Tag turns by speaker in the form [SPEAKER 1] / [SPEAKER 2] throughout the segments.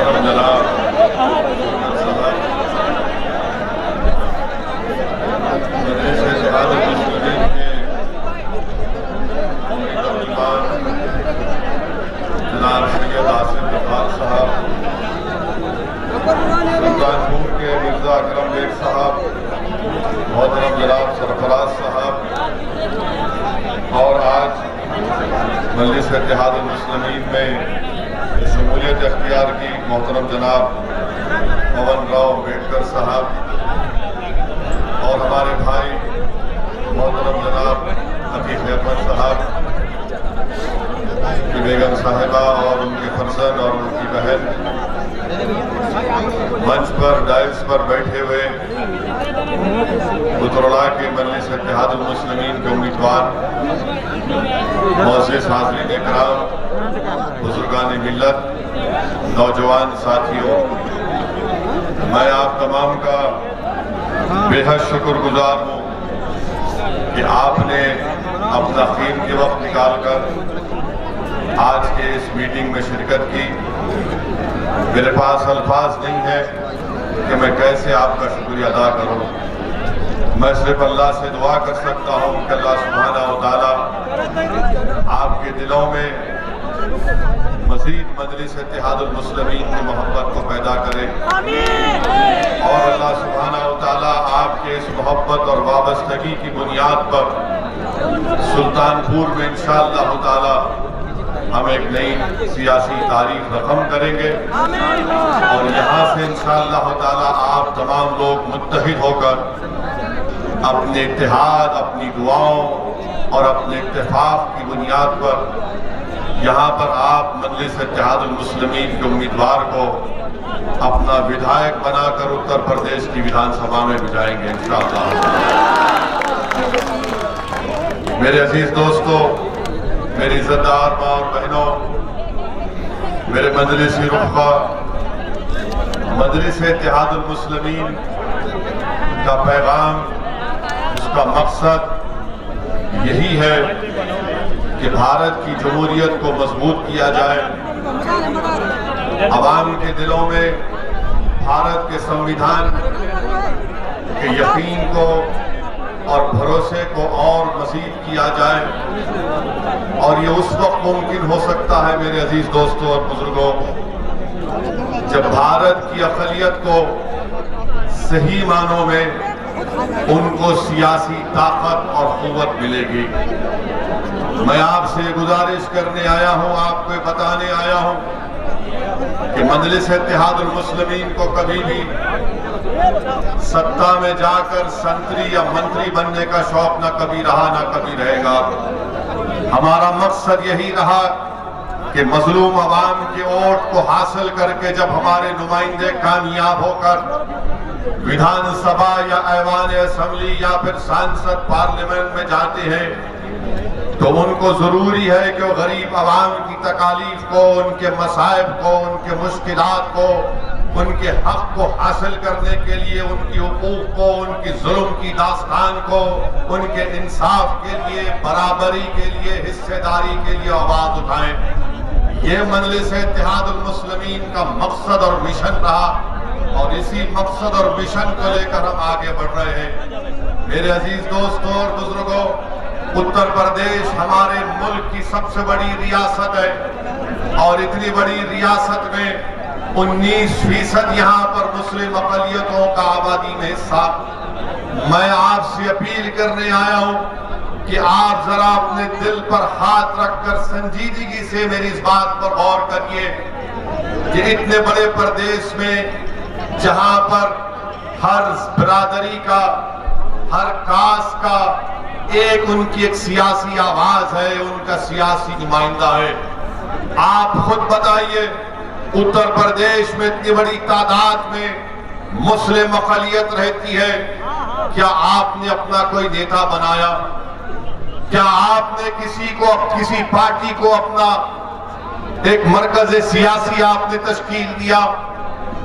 [SPEAKER 1] मोहतरम जनाब जनाब सैयद आसिफ गफ्फार साहब, सुल्तानपुर के मिर्जा अकरम बेग साहब, मोहतरम जनाब सरफराज साहब, और आज मजलिस इत्तेहादुल मुस्लिमीन में शमूलियत अख्तियार की मोहतरम जनाब पवन राव अम्बेडकर साहब और हमारे भाई मोहतरम जनाब अतीक अहमद साहब की बेगम साहिबा और उनके फर्जन और उनकी बहन मंच पर डाइस पर बैठे हुए बुतरला के मजलिस इत्तेहादुल मुस्लिमीन के उम्मीदवार, मोअज़्ज़िज़ हाज़रीन इकराम, बुजुर्गान मिल्लत, नौजवान साथियों, मैं आप तमाम का बेहद शुक्रगुजार हूँ कि आपने अपना कीमती वक्त निकालकर आज के इस मीटिंग में शिरकत की। मेरे पास अल्फाज नहीं है कि मैं कैसे आपका शुक्रिया अदा करूँ। मैं सिर्फ अल्लाह से दुआ कर सकता हूँ कि अल्लाह सुब्हानहू व तआला आपके दिलों में मज़ीद मजलिस इत्तेहादुल मुस्लिमीन की मोहब्बत को पैदा करे और अल्लाह सुब्हानहू व तआला आपके इस मोहब्बत और वाबस्तगी की बुनियाद पर सुल्तानपुर में इंशाअल्लाह ताला हम एक नई सियासी तारीख रकम करेंगे और यहाँ से इंशाअल्लाह ताला आप तमाम लोग मुत्तहिद होकर अपने इत्तेहाद, अपनी दुआओं और अपने इत्तेफाक की बुनियाद पर यहाँ पर आप मजलिस इत्तेहादुल मुस्लिमीन के उम्मीदवार को अपना विधायक बनाकर उत्तर प्रदेश की विधानसभा में भिजाएंगे इंशाअल्लाह। मेरे अजीज दोस्तों, मेरी इज्जतदार माँ और बहनों, मेरे मजलिसी रुफ़ा, मजलिस इत्तेहादुल मुस्लिमीन का पैगाम, उसका मकसद यही है कि भारत की जमहूरियत को मजबूत किया जाए, अवाम के दिलों में भारत के संविधान के यकीन को और भरोसे को और मज़ीद किया जाए। और ये उस वक्त मुमकिन हो सकता है मेरे अजीज दोस्तों और बुजुर्गों, जब भारत की अक़लियत को सही मानों में उनको सियासी ताकत और क़ुव्वत मिलेगी। मैं आपसे गुजारिश करने आया हूं, आपको बताने आया हूं कि मजलिस इत्तेहादुल मुस्लिमीन को कभी भी सत्ता में जाकर संतरी या मंत्री बनने का शौक न कभी रहा न कभी रहेगा। हमारा मकसद यही रहा कि मजलूम अवाम के वोट को हासिल करके जब हमारे नुमाइंदे कामयाब होकर विधानसभा या ऐवान असेंबली या फिर सांसद पार्लियामेंट में जाते हैं तो उनको जरूरी है कि वो गरीब अवाम की तकालीफ को, उनके मसाइब को, उनके मुश्किलात को, उनके हक को हासिल करने के लिए, उनकी हुकूक को, उनकी जुल्म की दास्तान को, उनके इंसाफ के लिए, बराबरी के लिए, हिस्सेदारी के लिए आवाज उठाएं। ये मजलिस इत्तेहादुल मुस्लिमीन का मकसद और मिशन रहा और इसी मकसद और मिशन को लेकर हम आगे बढ़ रहे हैं। मेरे अजीज दोस्तों और बुजुर्गों, उत्तर प्रदेश हमारे मुल्क की सबसे बड़ी रियासत है और इतनी बड़ी रियासत में 19% यहाँ पर मुस्लिम अक़लियतों का आबादी में हिस्सा। मैं आपसे अपील करने आया हूँ कि आप जरा अपने दिल पर हाथ रखकर संजीदगी से मेरी इस बात पर गौर करिए कि इतने बड़े प्रदेश में जहाँ पर हर बिरादरी का, हर कास्ट का उनकी एक सियासी आवाज है, उनका सियासी नुमाइंदा है। आप खुद बताइए, उत्तर प्रदेश में इतनी बड़ी तादाद में मुस्लिम अक़लियत रहती है, क्या आपने अपना कोई नेता बनाया? क्या आपने किसी पार्टी को अपना एक मरकज सियासी आपने तश्कील दिया?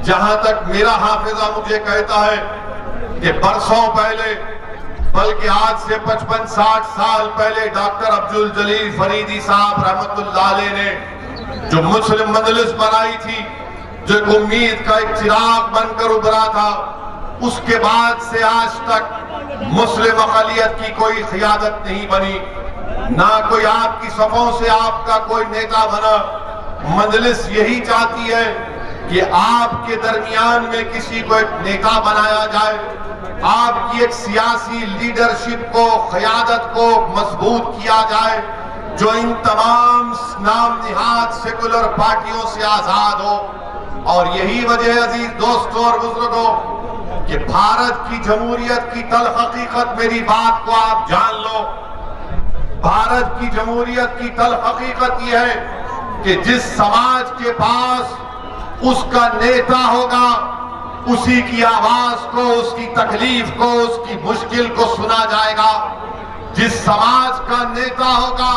[SPEAKER 1] जहां तक मेरा हाफिजा मुझे कहता है कि बरसों पहले, बल्कि आज से 55-60 साल पहले डॉक्टर अब्दुल जलील फरीदी साहब रहमतुल्लाह अलैह ने जो मुस्लिम मजलिस बनाई थी, जो एक उम्मीद का एक चिराग बनकर उभरा था, उसके बाद से आज तक मुस्लिम अक़लियत की कोई क़ियादत नहीं बनी, ना कोई आपकी सफ़ों से आपका कोई नेता बना। मजलिस यही चाहती है कि आपके दरमियान में किसी को एक नेता बनाया जाए, आपकी एक सियासी लीडरशिप को, क़ियादत को मजबूत किया जाए, जो इन तमाम नाम निहाद सेकुलर पार्टियों से आजाद हो। और यही वजह अजीज दोस्तों और बुजुर्गों कि भारत की जमहूरियत की तल्ख हकीकत, मेरी बात को आप जान लो, भारत की जमहूरियत की तल्ख हकीकत यह है कि जिस समाज के पास उसका नेता होगा, उसी की आवाज को, उसकी तकलीफ को, उसकी मुश्किल को सुना जाएगा। जिस समाज का नेता होगा,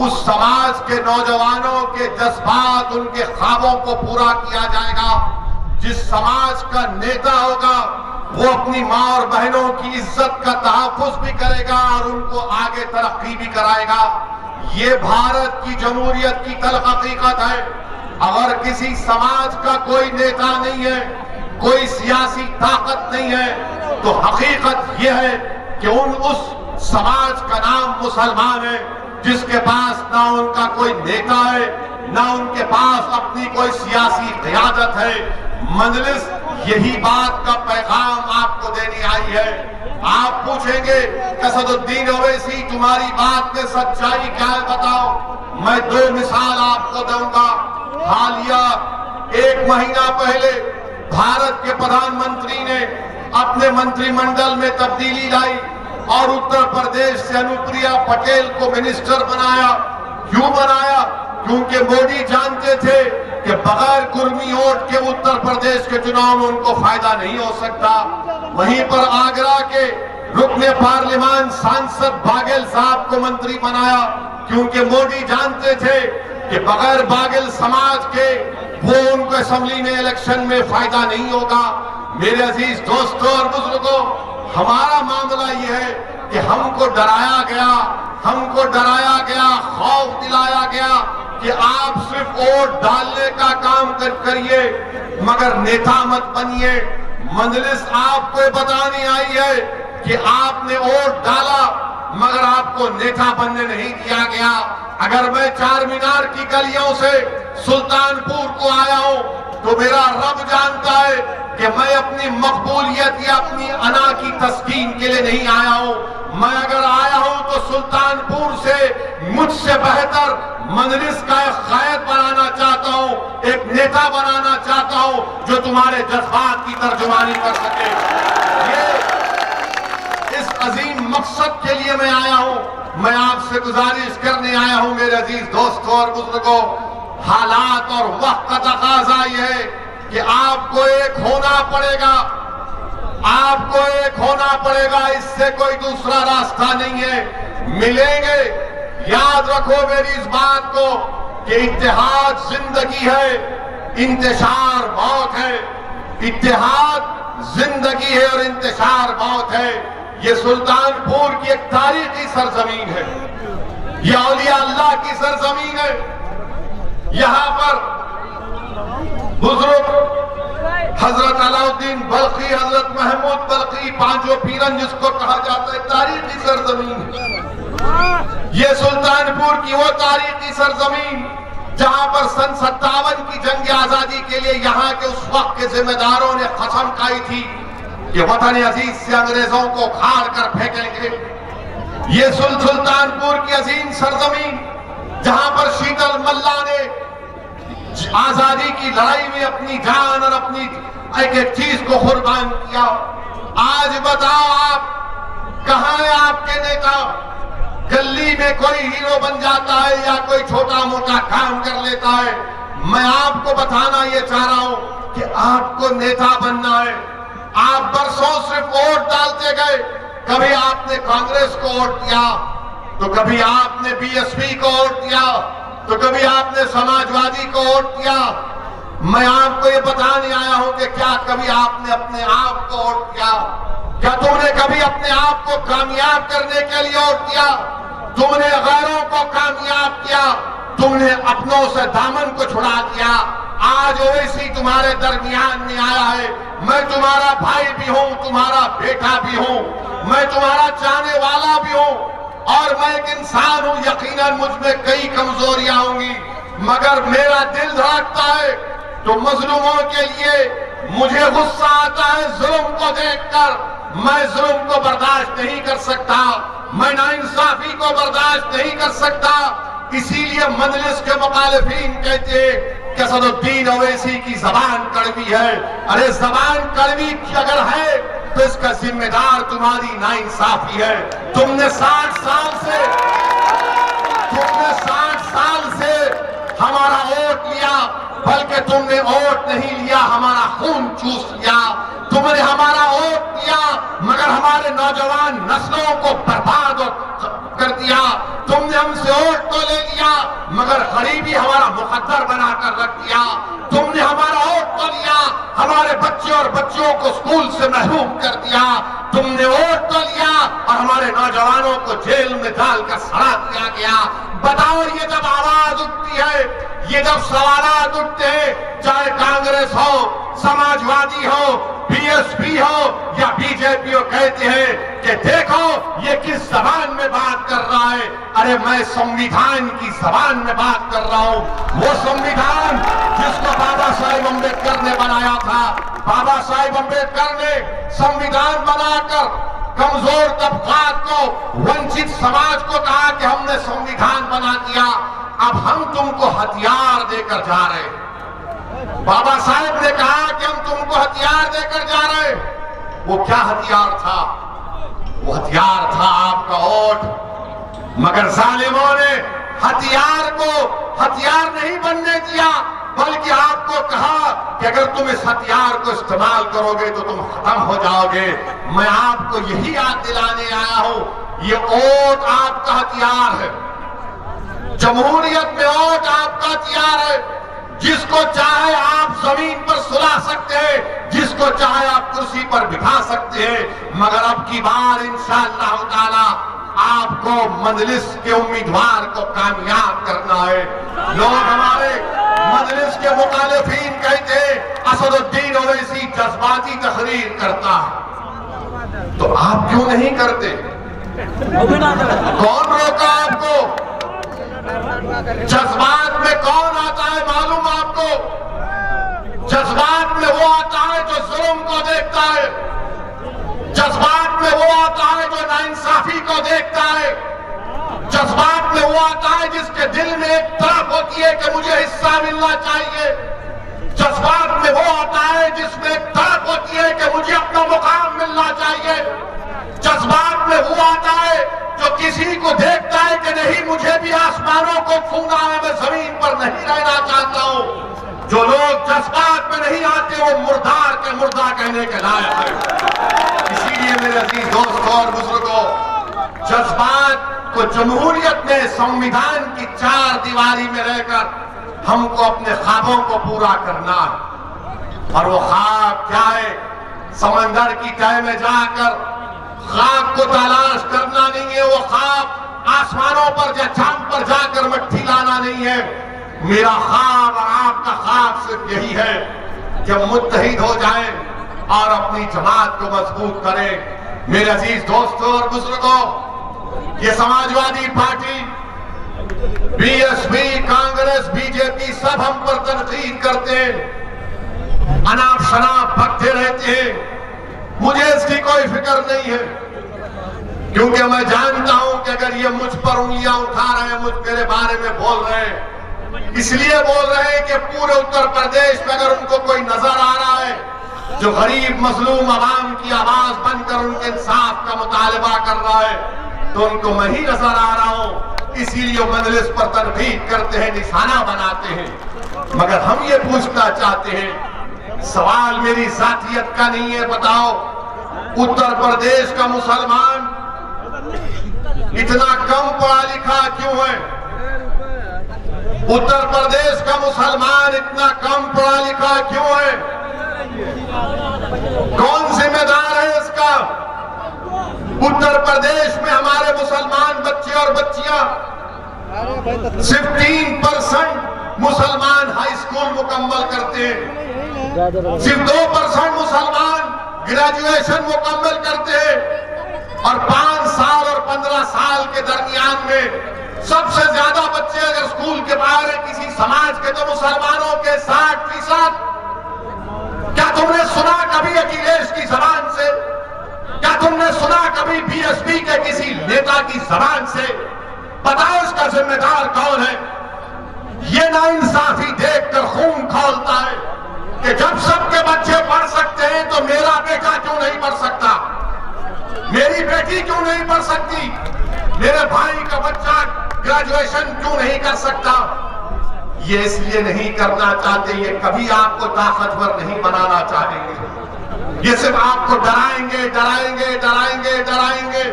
[SPEAKER 1] उस समाज के नौजवानों के जज्बात, उनके ख्वाबों को पूरा किया जाएगा। जिस समाज का नेता होगा, वो अपनी माँ और बहनों की इज्जत का तहफ्फुज़ भी करेगा और उनको आगे तरक्की भी कराएगा। ये भारत की जमहूरियत की तल्ख हकीकत है। अगर किसी समाज का कोई नेता नहीं है, कोई सियासी ताकत नहीं है, तो हकीकत यह है कि उस समाज का नाम मुसलमान है, जिसके पास ना उनका कोई नेता है, ना उनके पास अपनी कोई सियासी क़ियादत है। मजलिस यही बात का पैगाम आपको देने आई है। आप पूछेंगे असदुद्दीन ओवैसी, तुम्हारी बात में सच्चाई क्या है, बताओ। मैं दो मिसाल आपको दूंगा। हालिया 1 महीना पहले भारत के प्रधानमंत्री ने अपने मंत्रिमंडल में तब्दीली लाई और उत्तर प्रदेश से अनुप्रिया पटेल को मिनिस्टर बनाया। क्यों बनाया? क्योंकि मोदी जानते थे कि बगैर कुर्मी वोट के उत्तर प्रदेश के चुनाव में उनको फायदा नहीं हो सकता। वहीं पर आगरा के रुकने पार्लियामान सांसद बाघेल साहब को मंत्री बनाया, क्योंकि मोदी जानते थे कि बगैर बाघेल समाज के वो उनको असेंबली में इलेक्शन में फायदा नहीं होगा। मेरे अजीज दोस्तों और बुजुर्गों, हमारा मामला यह है कि हमको डराया गया, खौफ दिलाया गया कि आप सिर्फ वोट डालने का काम करिए, मगर नेता मत बनिए। मजलिस आपको ये बतानी आई है कि आपने वोट डाला, मगर आपको नेता बनने नहीं दिया गया। अगर मैं चार मीनार की गलियों से सुल्तानपुर को आया हूं, तो मेरा रब जानता है कि मैं अपनी मकबूलियत या अपनी अना की तस्कीन के लिए नहीं आया हूं। मैं अगर आया हूं तो सुल्तानपुर से मुझसे बेहतर मजलिस का एक कायद बनाना चाहता हूं, एक नेता बनाना चाहता हूं जो तुम्हारे जज्बात की तर्जुमानी कर सके। ये इस अजीम मकसद के लिए मैं आया हूं। मैं आपसे गुजारिश करने आया हूं मेरे अजीज दोस्तों और बुजुर्गों, हालात और वक्त का तकाजा यह है कि आपको एक होना पड़ेगा, आपको एक होना पड़ेगा। इससे कोई दूसरा रास्ता नहीं है। मिलेंगे, याद रखो मेरी इस बात को कि इत्तेहाद जिंदगी है, इंतशार मौत है। इत्तेहाद जिंदगी है और इंतशार मौत है। ये सुल्तानपुर की एक तारीखी सरजमीन है, यह औलिया अल्लाह की सरजमीन है। यहां पर बुजुर्ग हजरत अलाउद्दीन बल्खी, हजरत महमूद बल्खी, पांचों पीरन जिसको कहा जाता है, तारीखी सरजमीन है। ये सुल्तानपुर की वो तारीखी सरजमीन जहां पर सन 57 की जंग आजादी के लिए यहाँ के उस वक्त के जिम्मेदारों ने कसम खाई थी कि वतन अजीज से अंग्रेजों को उखाड़ कर फेंकेंगे। ये सुल्तानपुर की अजीम सरजमीन जहां पर शीतल मल्ला ने आजादी की लड़ाई में अपनी जान और अपनी एक एक चीज को कुर्बान किया। आज बताओ आप कहां है आपके नेता? गली में कोई हीरो बन जाता है या कोई छोटा मोटा काम कर लेता है। मैं आपको बताना ये चाह रहा हूं कि आपको नेता बनना है। आप बरसों सिर्फ वोट डालते गए, कभी आपने कांग्रेस को वोट दिया, तो कभी आपने बीएसपी को वोट दिया, तो कभी आपने समाजवादी को वोट दिया। मैं आपको ये बताने आया हूं कि क्या कभी आपने अपने आप को वोट दिया? क्या तुमने कभी अपने आप को कामयाब करने के लिए वोट दिया? तुमने गैरों को कामयाब किया, तुमने अपनों से दामन को छुड़ा दिया। आज ओवैसी तुम्हारे दरमियान में आया है। मैं तुम्हारा भाई भी हूं, तुम्हारा बेटा भी हूं, मैं तुम्हारा चाहने वाला भी हूं और मैं एक इंसान हूं। यकीनन मुझ में कई कमजोरियां होंगी, मगर मेरा दिल धड़कता है तो मजलूमों के लिए मुझे गुस्सा आता है जुल्म को देखकर। मैं जुल्म को बर्दाश्त नहीं कर सकता, मैं नाइंसाफी को बर्दाश्त नहीं कर सकता। इसीलिए मजलिस के मुखालिफीन कहते कि असदुद्दीन ओवैसी की जबान कड़वी है। अरे जबान कड़वी अगर है तो इसका जिम्मेदार तुम्हारी नाइंसाफी है। तुमने 60 साल से हमारा वोट लिया, बल्कि तुमने वोट नहीं लिया, हमारा खून चूस लिया। तुमने हमारा वोट लिया मगर हमारे नौजवान नस्लों को बर्बाद कर दिया। तुमने हमसे वोट तो ले लिया मगर गरीबी हमारा मुकद्दर बनाकर रख दिया। तुमने हमारा वोट तो लिया, हमारे बच्चे और बच्चियों को स्कूल से महरूम कर दिया। तुमने वोट तो लिया और हमारे नौजवानों को जेल में डालकर सड़ा दिया गया। बताओ, ये जब आवाज उठती है, ये जब सवालात उठते हैं, चाहे कांग्रेस हो, समाजवादी हो, बीएसपी हो या बीजेपी हो, कहते हैं कि देखो ये किस जबान में बात कर रहा है। अरे मैं संविधान की जबान में बात कर रहा हूं, वो संविधान जिसको बाबा साहेब अम्बेडकर ने बनाया था। बाबा साहेब अम्बेडकर ने संविधान बनाकर कमजोर तबकात को, वंचित समाज को कहा कि हमने संविधान बना दिया, अब हम तुमको हथियार देकर जा रहे हैं। बाबा साहेब ने कहा कि हम तुमको हथियार देकर जा रहे हैं। वो क्या हथियार था? वो हथियार था आपका वोट। मगर जालिमों ने हथियार को हथियार नहीं बनने दिया, बल्कि आपको कहा कि अगर तुम इस हथियार को इस्तेमाल करोगे तो तुम खत्म हो जाओगे। मैं आपको यही याद दिलाने आया हूं, ये वोट आपका हथियार है। जमहूरियत में वोट आपका हथियार है। जिसको चाहे आप जमीन पर सुला सकते हैं, जिसको चाहे आप कुर्सी पर बिठा सकते हैं, मगर अब की बार इंशाअल्लाह ताला आपको मजलिस के उम्मीदवार को कामयाब करना है। लोग हमारे मजलिस के मुखालिफीन कहते हैं असदुद्दीन ओवैसी जज्बाती तकरीर करता है, तो आप क्यों नहीं करते? कौन रोका आपको? जज्बात में कौन आता है मालूम आपको? जज्बात में वो आता है जो जुल्म को देखता है, जज्बात में वो आता है जो नाइंसाफी को देखता है, जज्बात में वो आता है जिसके दिल में एक तरफ होती है कि मुझे हिस्सा मिलना चाहिए, जज्बात में वो आता है जिसमें एक तरफ होती है कि मुझे अपना मुकाम मिलना चाहिए, जज्बात में वो आता है जो किसी को देखता है कि नहीं मुझे भी आसमानों को छूना है, मैं जमीन पर नहीं रहना चाहता हूं। जो लोग जज्बात में नहीं आते वो मुर्दार के मुर्दा कहने के लायक है। इसीलिए मेरे अजीज दोस्तों और बुजुर्गों, जज्बात को जमहूरियत में संविधान की 4 दीवारी में रहकर हमको अपने ख्वाबों को पूरा करना है। और वो ख्वाब क्या है? समंदर की तह में जाकर ख्वाब को तलाश करना नहीं है, वो ख्वाब आसमानों पर या चांद पर जाकर मट्टी लाना नहीं है। मेरा ख्वाब और आपका ख्वाब सिर्फ यही है कि हम मुत्तहिद हो जाएं और अपनी जमात को मजबूत करें। मेरे अजीज दोस्तों और बुजुर्गों, ये Samajwadi party, BSP, Congress, BJP सब हम पर तनकीद करते हैं, अनाप शनाप भगते रहते हैं। मुझे इसकी कोई फिक्र नहीं है, क्योंकि मैं जानता हूं कि अगर ये मुझ पर उंगलियां उठा रहे हैं, मेरे बारे में बोल रहे हैं, इसलिए बोल रहे हैं कि पूरे उत्तर प्रदेश में अगर उनको कोई नजर आ रहा है जो गरीब मजलूम आवाम की आवाज बनकर उनके इंसाफ का मुतालबा कर रहा है, तो उनको मैं ही नजर आ रहा हूं। इसीलिए मजलिस पर तनकीद करते हैं, निशाना बनाते हैं। मगर हम ये पूछना चाहते हैं, सवाल मेरी जातियत का नहीं है, बताओ उत्तर प्रदेश का मुसलमान इतना कम पढ़ा लिखा क्यों है? उत्तर प्रदेश का मुसलमान इतना कम पढ़ा लिखा क्यों है? कौन जिम्मेदार है इसका? उत्तर प्रदेश में हमारे मुसलमान बच्चे और बच्चियां सिर्फ 3% मुसलमान हाई स्कूल मुकम्मल करते हैं, सिर्फ 2% मुसलमान ग्रेजुएशन मुकम्मल करते हैं, और 5 साल और 15 साल के दरमियान में सबसे ज्यादा बच्चे अगर स्कूल के बाहर है किसी समाज के तो मुसलमानों के 60%। क्या तुमने सुना कभी अखिलेश की जबान से, क्या तुमने सुना कभी बीएसपी के किसी नेता की जबान से? बताओ इसका जिम्मेदार कौन है? ये नाइंसाफी देखकर खून खौलता है कि जब सबके बच्चे पढ़ सकते हैं तो मेरा बेटा क्यों नहीं पढ़ सकता, मेरी बेटी क्यों नहीं पढ़ सकती, मेरे भाई का बच्चा ग्रेजुएशन क्यों नहीं कर सकता? ये इसलिए नहीं करना चाहते, ये कभी आपको ताकतवर नहीं बनाना चाहेंगे, ये सिर्फ आपको डराएंगे डराएंगे डराएंगे डराएंगे,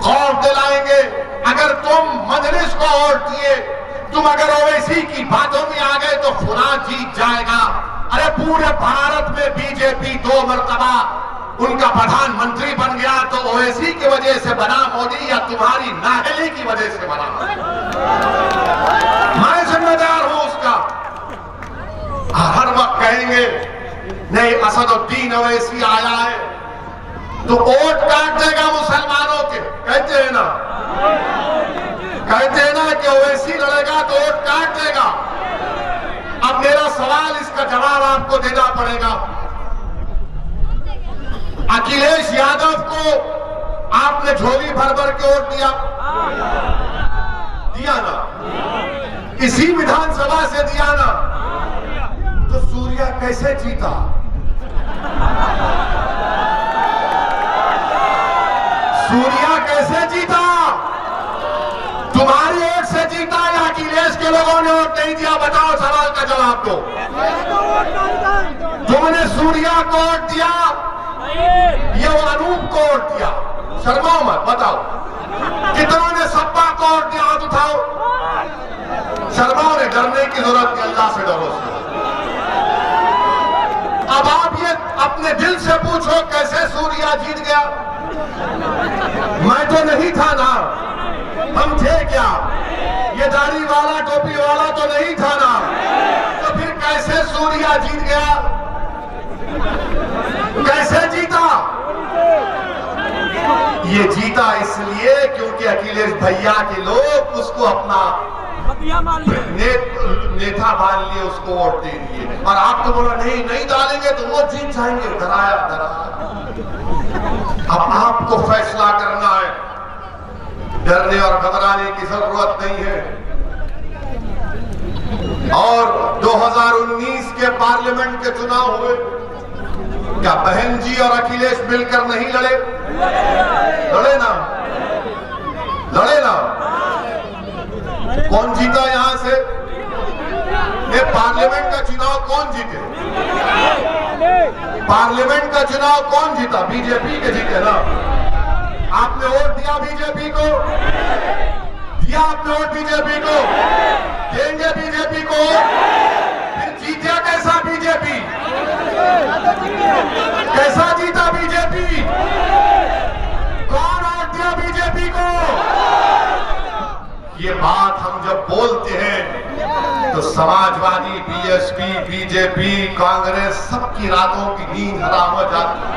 [SPEAKER 1] खौफ दिलाएंगे। अगर तुम मजलिस को वोट दिए, तुम अगर ओवैसी की बातों में आ गए तो फुलां जीत जाएगा। अरे पूरे भारत में बीजेपी 2 मरतबा उनका प्रधानमंत्री बन गया तो ओवैसी की वजह से बना मोदी या तुम्हारी नाहली की वजह से बना? मैं जिम्मेदार हूं उसका। हर वक्त कहेंगे नहीं असदुद्दीन ओवैसी आया है तो वोट काट देगा मुसलमानों के, कहते हैं ना, कहते हैं ना कि ओवैसी लड़ेगा तो वोट काट देगा। अब मेरा सवाल, इसका जवाब आपको देना पड़ेगा। अखिलेश यादव को आपने झोली भर भर के वोट दिया, दिया ना? इसी विधानसभा से दिया ना? तो सूर्या कैसे जीता? सूर्या कैसे जीता? तुम्हारी वोट से जीता या अखिलेश के लोगों ने वोट नहीं दिया? बताओ, सवाल का जवाब दो। तुमने सूर्या को वोट दिया, ये वो अनूप को वोट दिया, शर्माओ मत, बताओ कितनों ने सपा को वोट दिया? हाथ उठाओ। शर्माओ, ने डरने की जरूरत नहीं, अल्लाह से डरो। अब आप ये अपने दिल से पूछो कैसे सूर्या जीत गया? मैं तो नहीं था ना, हम थे क्या? ये दाढ़ी वाला टोपी वाला तो नहीं था ना, तो फिर कैसे सूर्या जीत गया? कैसे जीता? ये जीता इसलिए क्योंकि अखिलेश भैया के लोग उसको अपना नेता मान लिए, उसको वोट दे दिए। और आप तो बोला नहीं नहीं डालेंगे तो वो जीत जाएंगे। डराया डराया। अब आपको फैसला करना है, डरने और घबराने की जरूरत नहीं है। और 2019 के पार्लियामेंट के चुनाव हुए, क्या बहन जी और अखिलेश मिलकर नहीं लड़े? लड़े ना, लड़े ना। कौन जीता यहां से? ये पार्लियामेंट का चुनाव कौन जीते? पार्लियामेंट का चुनाव कौन जीता? बीजेपी के जीते ना। आपने वोट दिया बीजेपी को, दिया आपने वोट बीजेपी को, देंगे बीजेपी को। फिर जीता कैसा बीजेपी? कैसा जीता बीजेपी? कौन वोट दिया बीजेपी को? ये बात हम जब बोलते हैं तो समाजवादी, बीएसपी, बीजेपी, कांग्रेस सबकी रातों की नींद हराम हो जाती है।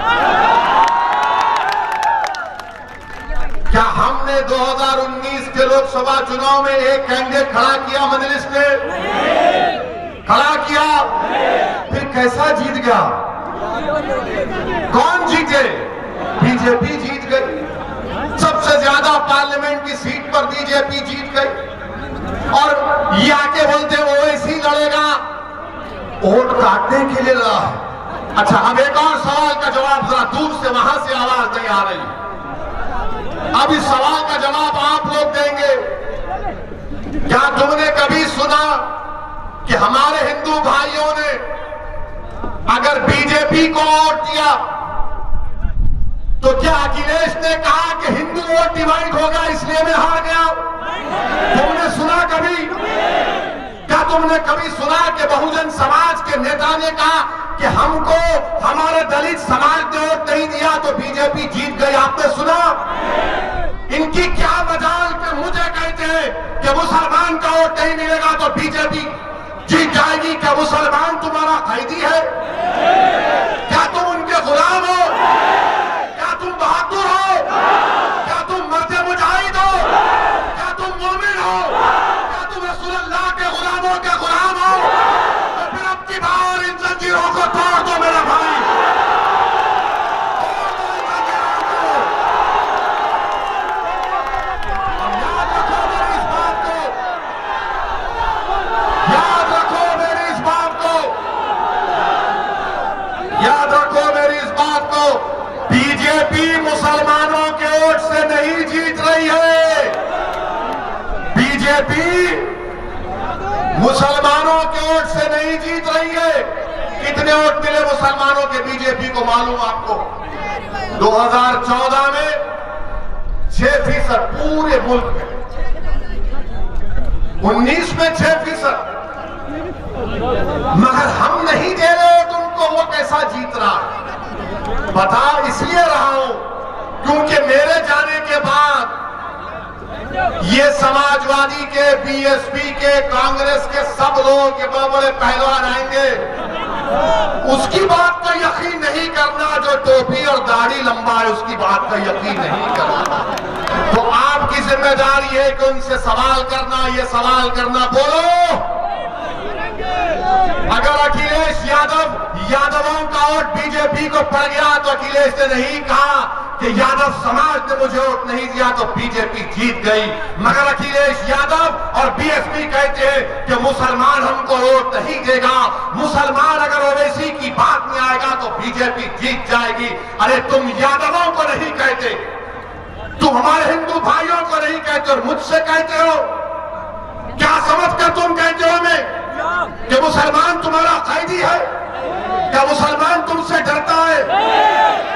[SPEAKER 1] क्या हमने 2019 के लोकसभा चुनाव में एक कैंडिडेट खड़ा किया? मजलिस ने खड़ा किया, फिर कैसा जीत गया? कौन जीते? बीजेपी जीत गई। सबसे ज्यादा पार्लियामेंट की सीट पर बीजेपी जीत गई। और ये आके बोलते ओवैसी लड़ेगा, वोट काटने के लिए लड़ा है। अच्छा, अब एक और सवाल का जवाब, जरा दूर से वहां से आवाज नहीं आ रही, अब इस सवाल का जवाब आप लोग देंगे। क्या तुमने कभी सुना कि हमारे हिंदू भाइयों ने अगर बीजेपी को वोट दिया तो क्या अखिलेश ने कहा कि हिंदू वोट डिवाइड होगा इसलिए मैं हार गया? तुमने सुना कभी? क्या तुमने कभी सुना कि बहुजन समाज के नेता ने कहा कि हमको हमारे दलित समाज ने वोट नहीं दिया तो बीजेपी जीत गई? आपने सुना? इनकी क्या मजाल कि मुझे कहते हैं कि मुसलमान का वोट नहीं मिलेगा तो बीजेपी कैदी है? क्या तुम उनके गुलाम हो? क्या तुम बहादुर हो? क्या तुम मर्द मुजाहिद हो? क्या तुम मोमिन हो? क्या तुम रसूलुल्लाह के गुलामों के गुलाम हो? तो फिर अब की बार इन जंजीरों को तोड़ दो मेरा भाई, तोड़ दो इन जंजीरों को। अब याद रखो मेरी इस बात को, याद रखो मेरी इस बात को, याद रखो मेरी इस बात को। बीजेपी मुसलमानों के वोट से नहीं जीत रही है। बीजेपी मुसलमानों के वोट से नहीं जीत रही है। कितने वोट मिले मुसलमानों के बीजेपी को मालूम आपको? 2014 में 6% पूरे मुल्क में, 19 में 6%। मगर हम नहीं दे रहे तुमको, वो कैसा जीत रहा है? बता इसलिए रहा हूं क्योंकि मेरे जाने के बाद ये समाजवादी के, बीएसपी के, कांग्रेस के सब लोग, ये बड़े पहलवान आएंगे, उसकी बात का यकीन नहीं करना। जो टोपी और दाढ़ी लंबा है उसकी बात का यकीन नहीं करना। तो आपकी जिम्मेदारी है कि उनसे सवाल करना, ये सवाल करना, बोलो अगर अखिलेश यादवों का वोट बीजेपी को पड़ गया तो अखिलेश ने नहीं कहा कि यादव समाज ने मुझे वोट नहीं दिया तो बीजेपी जीत गई। मगर अखिलेश यादव और बीएसपी कहते हैं कि मुसलमान हमको वोट नहीं देगा, मुसलमान अगर ओवैसी की बात में आएगा तो बीजेपी जीत जाएगी। अरे तुम यादवों को नहीं कहते, तुम हमारे हिंदू भाइयों को नहीं कहते और मुझसे कहते हो। क्या समझकर तुम कहते हो हमें कि मुसलमान तुम्हारा कैदी है? क्या मुसलमान तुमसे डरता है?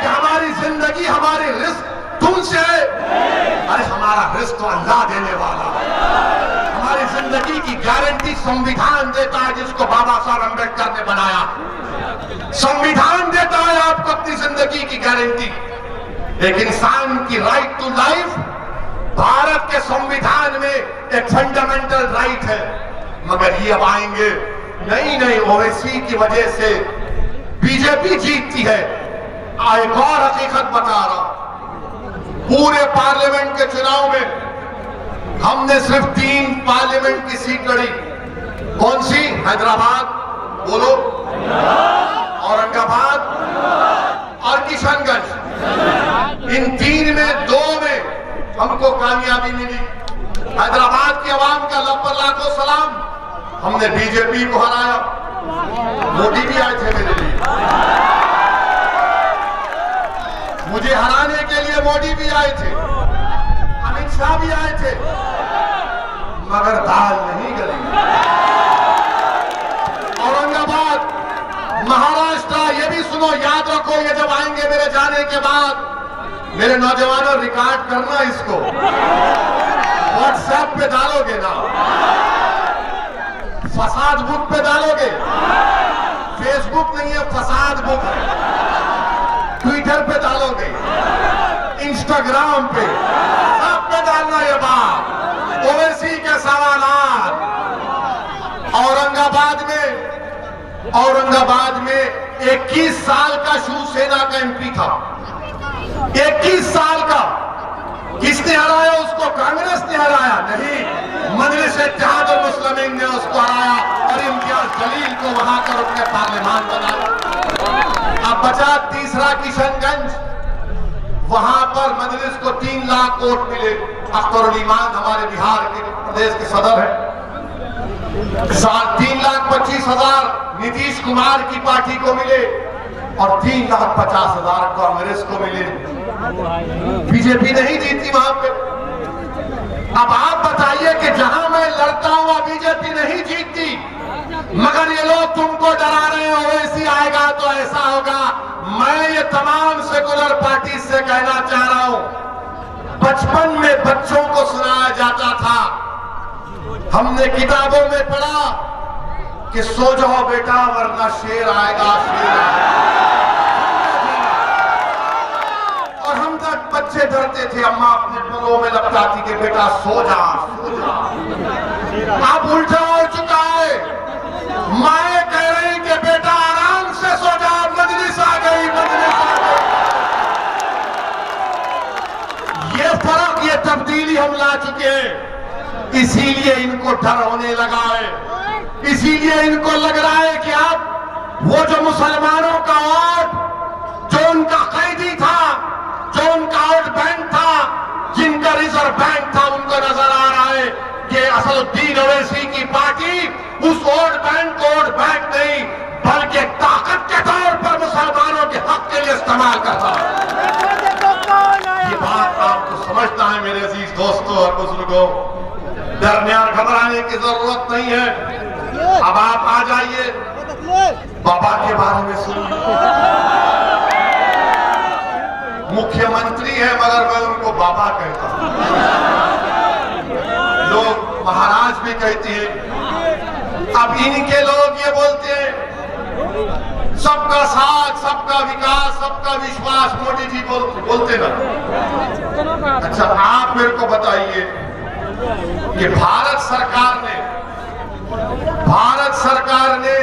[SPEAKER 1] क्या हमारी जिंदगी, हमारी रिस्क तुमसे है? अरे हमारा रिस्क तो अल्लाह देने वाला है। हमारी जिंदगी की गारंटी संविधान देता है, जिसको बाबा साहब अम्बेडकर ने बनाया। संविधान देता है आपको अपनी जिंदगी की गारंटी। एक इंसान की राइट टू लाइफ भारत के संविधान में एक फंडामेंटल राइट है। मगर ये अब आएंगे, नहीं ओवैसी की वजह से बीजेपी जीतती है। एक और हकीकत बता रहा हूं, पूरे पार्लियामेंट के चुनाव में हमने सिर्फ 3 पार्लियामेंट की सीट लड़ी। कौन सी? हैदराबाद, बोलो, औरंगाबाद और किशनगंज। इन 3 में 2 में हमको कामयाबी मिली। हैदराबाद की आवाम का लब्बल लाखों सलाम, हमने बीजेपी को हराया। मोदी भी आए थे मेरे लिए, मुझे हराने के लिए मोदी भी आए थे, अमित शाह भी आए थे, मगर दाल नहीं गली। औरंगाबाद, महाराष्ट्र, ये भी सुनो, याद रखो, ये जब आएंगे मेरे जाने के बाद, मेरे नौजवानों रिकॉर्ड करना इसको, व्हाट्सएप पे डालोगे ना, फसाद बुक पे डालोगे, फेसबुक नहीं है, फसाद बुक है, ट्विटर पे डालोगे, इंस्टाग्राम पे, सब पे डालना ये बात, ओवैसी के सवालात। औरंगाबाद में 21 साल का शिवसेना का एमपी था, 21 साल का। किसने हराया उसको? कांग्रेस ने हराया? नहीं, मजलिस इत्तेहाद और मुस्लिमीन ने उसको हराया और इम्तियाज जलील को वहां का रुकने पार्लियामान बनाया। अब बचा तीसरा किशनगंज, वहां पर मजलिस को 3 लाख वोट मिले। अख्तरुल ईमान हमारे बिहार के प्रदेश के सदर है। 3,25,000 नीतीश कुमार की पार्टी को मिले और 3,50,000 कांग्रेस को मिले। बीजेपी नहीं जीती वहां पे। अब आप बताइए कि जहां मैं लड़ता हूं बीजेपी नहीं जीतती, मगर ये लोग तुमको डरा रहे हैं, ओवैसी आएगा तो ऐसा होगा। मैं ये तमाम सेकुलर पार्टी से कहना चाह रहा हूं, बचपन में बच्चों को सुनाया जाता था, हमने किताबों में पढ़ा कि सो जाओ बेटा वरना शेर आएगा, शेर आएगा। और हम तक बच्चे डरते थे, अम्मा अपने पुलों में लपटाती कि बेटा सो जा, सो जा। अब उल्टा हो चुका है, माए कह रही कि बेटा तब्दीली हम ला चुके हैं, इसीलिए इनको डर होने लगा है, इसीलिए इनको लग रहा है कि अब वो जो मुसलमानों का वोट, जो उनका कैदी था, जो उनका वोट बैंक था, जिनका रिजर्व बैंक था, उनको नजर आ रहा है कि असदुद्दीन ओवैसी की पार्टी उस वोट बैंक को वोट बैंक नहीं बल्कि ताकत के तौर पर मुसलमानों के हक के लिए इस्तेमाल करता है। ये बात आपको समझना है मेरे अजीज दोस्तों और बुजुर्गों। डरने और घबराने की जरूरत नहीं है। अब आप आ जाइए, बाबा के बारे में सुनिए। मुख्यमंत्री है मगर मैं उनको बाबा कहता हूं, लोग महाराज भी कहते हैं। अब इनके लोग ये बोलते हैं सबका साथ, सबका विकास, सबका विश्वास, मोदी जी बोलते ना। अच्छा आप मेरे को बताइए कि भारत सरकार ने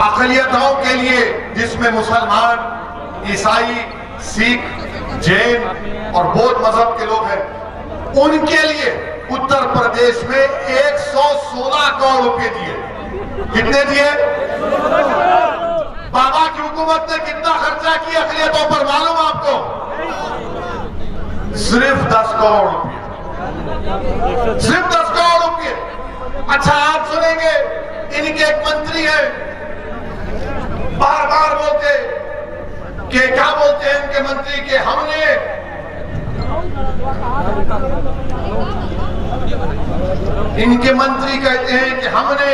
[SPEAKER 1] अक़लियतों के लिए, जिसमें मुसलमान, ईसाई, सिख, जैन और बौद्ध मजहब के लोग हैं, उनके लिए उत्तर प्रदेश में 116 करोड़ रुपए दिए। कितने दिए? बाबा की हुकूमत ने कितना खर्चा किया अक़लियतों पर मालूम आपको? सिर्फ 10 करोड़ रुपए, सिर्फ 10 करोड़ रुपए। अच्छा आप सुनेंगे इनके एक मंत्री हैं, बार बार बोलते कि क्या बोलते हैं इनके मंत्री के हमने इनके मंत्री कहते हैं कि हमने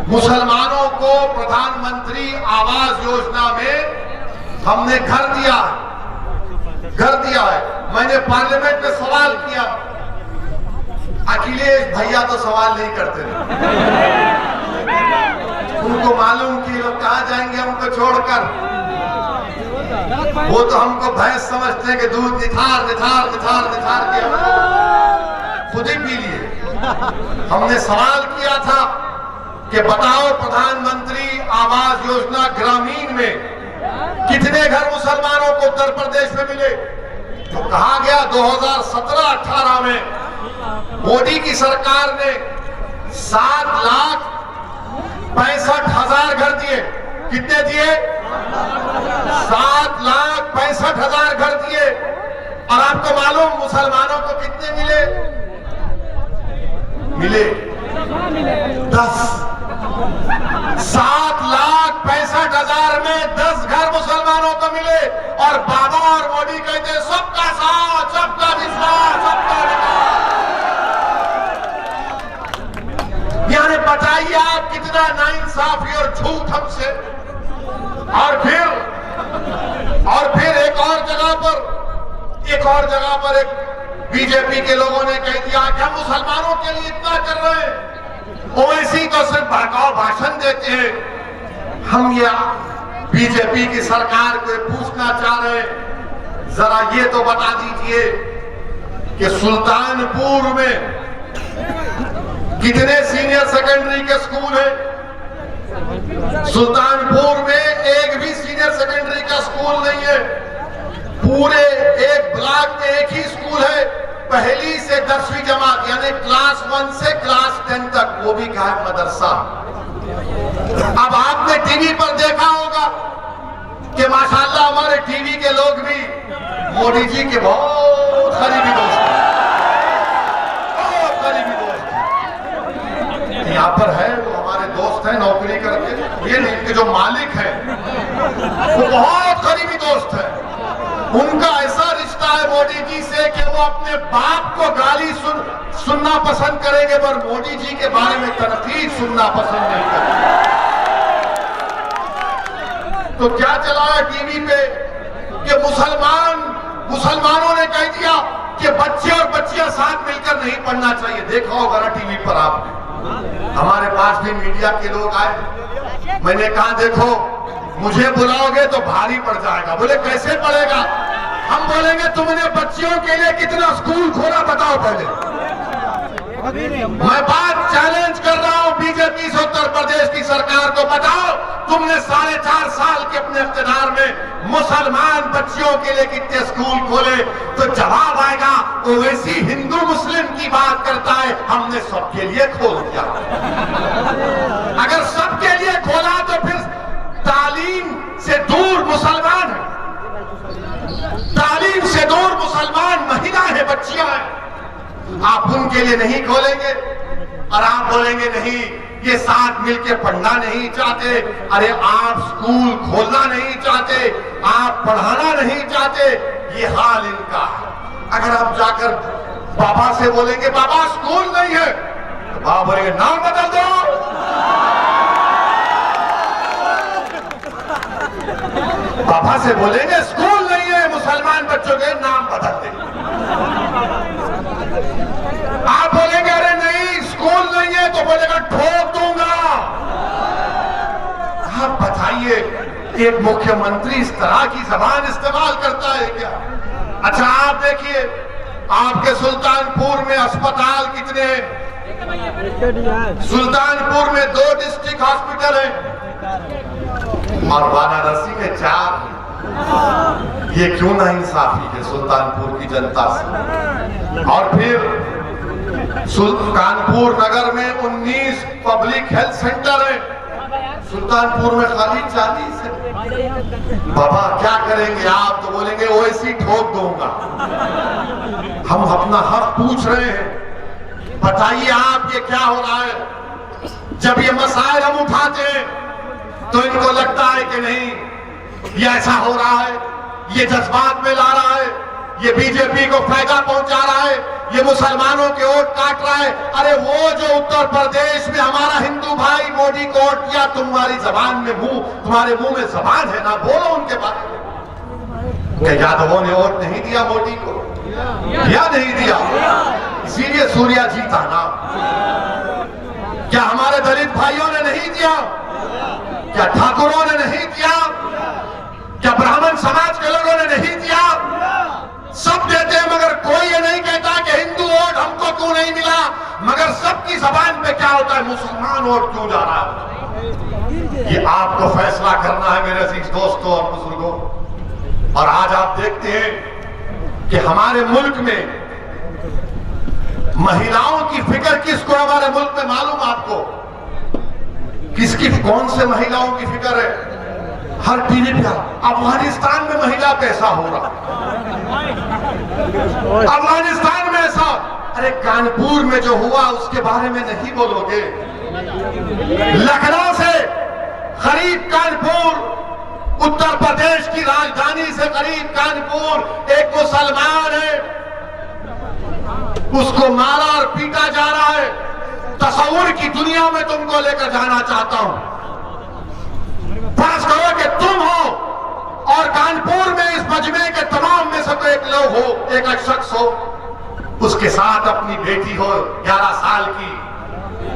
[SPEAKER 1] मुसलमानों को प्रधानमंत्री आवास योजना में हमने घर दिया है। मैंने पार्लियामेंट में सवाल किया, अखिलेश भैया तो सवाल नहीं करते थे, उनको मालूम कि लोग कहां जाएंगे हमको छोड़कर। वो तो हमको भैंस समझते हैं कि दूध निथार निथार निथार निथार के खुद ही पी लिए। हमने सवाल किया था कि बताओ प्रधानमंत्री आवास योजना ग्रामीण में कितने घर मुसलमानों को उत्तर प्रदेश में मिले? तो कहा गया 2017-18 में मोदी की सरकार ने 7,65,000 घर दिए। कितने दिए? 7,65,000 घर दिए। और आपको मालूम मुसलमानों को कितने मिले 10। 7,65,000 में 10 घर मुसलमानों को मिले। और बाबा और मोदी कहते सबका साथ, सबका विश्वास, सबका विकास। यानी बताइए आप कितना नाइंसाफी और झूठ हमसे। और फिर एक और जगह पर एक बीजेपी के लोगों ने कह दिया कि हम मुसलमानों के लिए इतना कर रहे हैं, ओवैसी को सिर्फ भड़काऊ भाषण देते हैं। हम ये बीजेपी की सरकार को पूछना चाह रहे हैं, जरा ये तो बता दीजिए कि सुल्तानपुर में कितने सीनियर सेकेंडरी के स्कूल हैं? सुल्तानपुर में एक भी सीनियर सेकेंडरी का स्कूल नहीं है। पूरे एक ब्लॉक में एक ही स्कूल है, पहली से 10वीं जमात, यानी क्लास 1 से क्लास 10 तक, वो भी कहा मदरसा। अब आपने टीवी पर देखा होगा कि माशाल्लाह हमारे टीवी के लोग भी मोदी जी के बहुत करीबी दोस्त हैं, बहुत करीबी दोस्त हैं। यहाँ पर है वो हमारे दोस्त हैं नौकरी करके, ये नहीं कि जो मालिक है वो बहुत करीबी दोस्त है। उनका ऐसा रिश्ता है मोदी जी से कि वो अपने बाप को गाली सुनना पसंद करेंगे पर मोदी जी के बारे में तनकीद सुनना पसंद नहीं करेंगे। तो क्या चला है टीवी पे कि मुसलमानों ने कह दिया कि बच्चे और बच्चियां साथ मिलकर नहीं पढ़ना चाहिए। देखा होगा ना टीवी पर आपने। हमारे पास भी मीडिया के लोग आए, मैंने कहा देखो मुझे बुलाओगे तो भारी पड़ जाएगा। बोले कैसे पड़ेगा? हम बोलेंगे तुमने बच्चियों के लिए कितना स्कूल खोला बताओ पहले। मैं बात चैलेंज कर रहा हूं बीजेपी बीजेपी से उत्तर प्रदेश की सरकार को बताओ, तुमने 4.5 साल के अपने इख्तियार में मुसलमान बच्चियों के लिए कितने स्कूल खोले? तो जवाब आएगा, ओवैसी हिंदू मुस्लिम की बात करता है, हमने सबके लिए खोल दिया। अगर सबके लिए खोला तो फिर तालीम से दूर मुसलमान है, तालीम से दूर मुसलमान महिला है, बच्चियां हैं। आप उनके लिए नहीं खोलेंगे और आप बोलेंगे नहीं, ये साथ मिलकर पढ़ना नहीं चाहते। अरे आप स्कूल खोलना नहीं चाहते, आप पढ़ाना नहीं चाहते, ये हाल इनका है। अगर आप जाकर बाबा से बोलेंगे बाबा स्कूल नहीं है, तो बाबा बोलेंगे नाम बदल दो। बाबा से बोलेंगे स्कूल नहीं है, मुसलमान बच्चों के नाम बदल दे। आप बोलेंगे अरे नहीं स्कूल नहीं है, तो बोलेगा ठोक दूंगा। आप बताइए, एक मुख्यमंत्री इस तरह की जबान इस्तेमाल करता है क्या? अच्छा आप देखिए, आपके सुल्तानपुर में अस्पताल कितने हैं? सुल्तानपुर में 2 डिस्ट्रिक्ट हॉस्पिटल है और वाराणसी में 4 है। ये क्यों ना इंसाफी है सुल्तानपुर की जनता से? और फिर कानपुर नगर में 19 पब्लिक हेल्थ सेंटर है, सुल्तानपुर में खाली 40 है। बाबा क्या करेंगे? आप तो बोलेंगे ओवैसी ठोक दूंगा। हम अपना हक पूछ रहे हैं, बताइए आप ये क्या हो रहा है? जब ये मसाइल हम उठाते हैं तो इनको लगता है कि नहीं ये ऐसा हो रहा है, ये जज्बात में ला रहा है, ये बीजेपी को फायदा पहुंचा रहा है, ये मुसलमानों के वोट काट रहा है। अरे वो जो उत्तर प्रदेश में हमारा हिंदू भाई मोदी को वोट किया, तुम्हारी जबान में तुम्हारे मुंह में जबान है ना, बोलो उनके बारे में। क्या यादवों ने वोट नहीं दिया मोदी को? या नहीं दिया? इसीलिए सूर्या जीता ना। क्या हमारे दलित भाइयों ने नहीं दिया? क्या ठाकुरों ने नहीं दिया? क्या ब्राह्मण समाज के लोगों ने नहीं दिया? सब देते हैं, मगर कोई ये नहीं कहता कि हिंदू वोट हमको क्यों नहीं मिला। मगर सबकी जबान पे क्या होता है, मुसलमान वोट क्यों जा रहा है? ये आपको फैसला करना है मेरे अजीज दोस्तों और बुजुर्गों। और आज आप देखते हैं कि हमारे मुल्क में महिलाओं की फिक्र किसको? हमारे मुल्क में मालूम आपको किसकी, कौन से महिलाओं की फिक्र है? हर टीवी पे अफगानिस्तान में महिला कैसा हो रहा, अफगानिस्तान में ऐसा। अरे कानपुर में जो हुआ उसके बारे में नहीं बोलोगे? लखनऊ से करीब कानपुर, उत्तर प्रदेश की राजधानी से करीब कानपुर, एक मुसलमान है, उसको मारा और पीटा जा रहा है। तस्वीर की दुनिया में तुमको लेकर जाना चाहता हूं। फर्ज करो कि तुम हो और कानपुर में इस मजमे के तमाम में से तो एक लोग हो, एक शख्स हो, उसके साथ अपनी बेटी हो 11 साल की,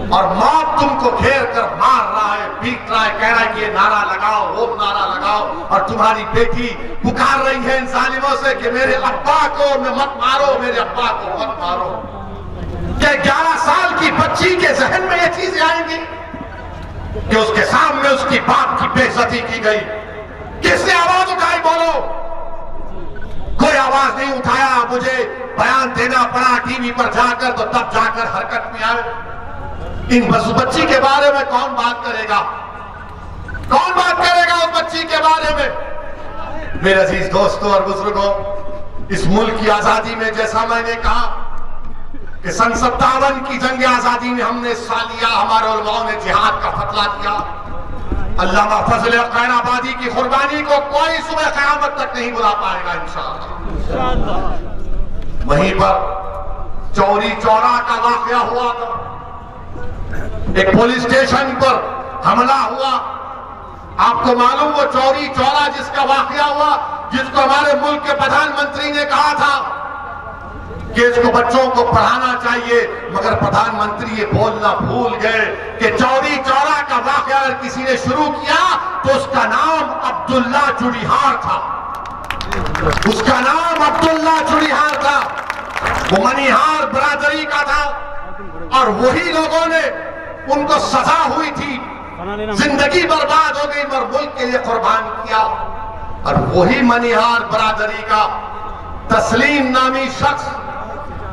[SPEAKER 1] और मौत तुमको घेर कर मार रहा है, पीट रहा है, कह रहा है कि ये नारा लगाओ, वो नारा लगाओ, और तुम्हारी बेटी पुकार रही है इन जालिमों से कि मेरे अब्बा को मत मारो, मेरे अब्बा को मत मारो। क्या 11 साल की बच्ची के जहन में ये चीजें आएंगी कि उसके सामने उसकी बाप की बेइज्जती की गई? किसने आवाज उठाई? बोलो। कोई आवाज नहीं उठाया। मुझे बयान देना पड़ा टीवी पर जाकर, तो तब जाकर हरकत में आए। इन बच्ची के बारे में कौन बात करेगा? कौन बात करेगा उस बच्ची के बारे में? मेरे अजीज दोस्तों और बुजुर्गों, इस मुल्क की आजादी में जैसा मैंने कहा कि सन 57 की जंग आजादी में हमने हिस्सा लिया, हमारे उलमाओं ने जिहाद का फतवा दिया। अल्लामा फजल कैराबादी की कुर्बानी को कोई सुबह क़यामत तक नहीं बुला पाएगा इंशाअल्लाह। वहीं पर चौरी चौरा का वाकया हुआ था, एक पुलिस स्टेशन पर हमला हुआ। आपको मालूम वो चौरी चौरा जिसका वाकया हुआ, जिसको हमारे मुल्क के प्रधानमंत्री ने कहा था कि इसको बच्चों को पढ़ाना चाहिए, मगर प्रधानमंत्री ये बोलना भूल गए कि चौरी चौरा का वाकया अगर किसी ने शुरू किया तो उसका नाम अब्दुल्ला चुड़ीहार था। उसका नाम अब्दुल्ला चुड़ीहार था। वो मनिहार बरादरी का था, और वही लोगों ने उनको सजा हुई थी, जिंदगी बर्बाद हो गई मगर मुल्क के लिए कुर्बान किया। और वही मनिहार बरादरी का तस्लीम नामी शख्स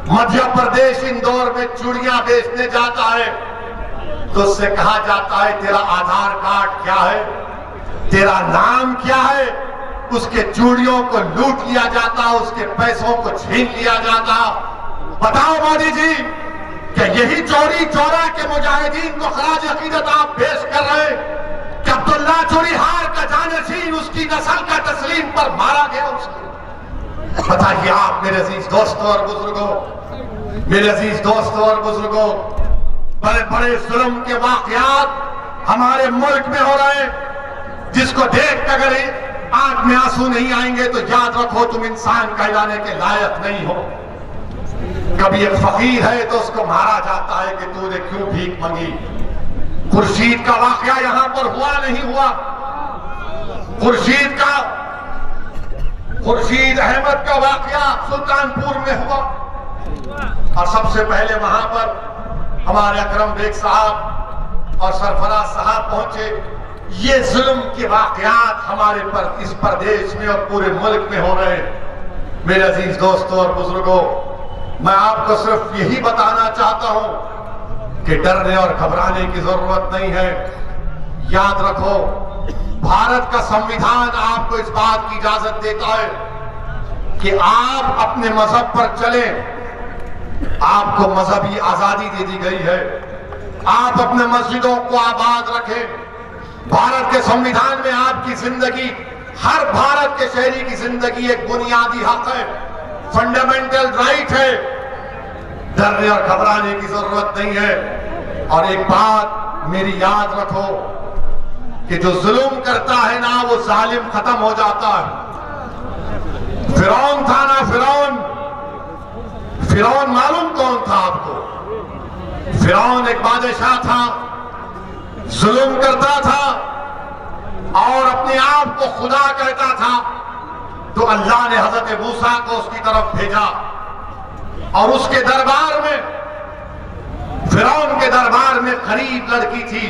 [SPEAKER 1] मध्य प्रदेश इंदौर में चूड़ियां बेचने जाता है तो उससे कहा जाता है तेरा आधार कार्ड क्या है, तेरा नाम क्या है। उसके चूड़ियों को लूट लिया जाता, उसके पैसों को छीन लिया जाता। बताओ मोदी जी, क्या यही चौरी चौरा के मुजाहिदीन को खराज अकीदत आप पेश कर रहे हैं कि अब्दुल्ला चौरीहार का जानशीन उसकी नस्ल का तस्लीम पर मारा गया उसको? बताइए आप मेरे अजीज दोस्तों और बुजुर्गों, मेरे अजीज दोस्तों और बुजुर्गों, बड़े बड़े जुल्म के वाकयात हमारे मुल्क में हो रहे हैं जिसको देख कर अगर आंख में आंसू नहीं आएंगे तो याद रखो तुम इंसान कहलाने के लायक नहीं हो। कभी एक फकीर है तो उसको मारा जाता है कि तूने क्यों भीख मांगी। खुर्शीद का वाकया यहां पर हुआ नहीं हुआ, खुर्शीद अहमद का वाकया सुल्तानपुर में हुआ और सबसे पहले वहां पर हमारे अकरम बेग साहब और सरफराज साहब पहुंचे। ये जुल्म के वाकयात हमारे पर इस प्रदेश में और पूरे मुल्क में हो रहे हैं। मेरे अजीज दोस्तों और बुजुर्गों, मैं आपको सिर्फ यही बताना चाहता हूं कि डरने और घबराने की जरूरत नहीं है। याद रखो, भारत का संविधान आपको इस बात की इजाजत देता है कि आप अपने मजहब पर चलें, आपको मजहबी आजादी दे दी गई है, आप अपने मस्जिदों को आबाद रखें। भारत के संविधान में आपकी जिंदगी, हर भारत के शहरी की जिंदगी एक बुनियादी हक है, फंडामेंटल राइट है। डरने और घबराने की जरूरत नहीं है। और एक बात मेरी याद रखो कि जो जुल्म करता है ना वो जालिम खत्म हो जाता है। फिरौन था ना, फिरौन मालूम कौन था आपको? फिरौन एक बादशाह था, जुल्म करता था और अपने आप को खुदा कहता था। तो अल्लाह ने हजरत मूसा को उसकी तरफ भेजा और उसके दरबार में, फिरौन के दरबार में गरीब लड़की थी,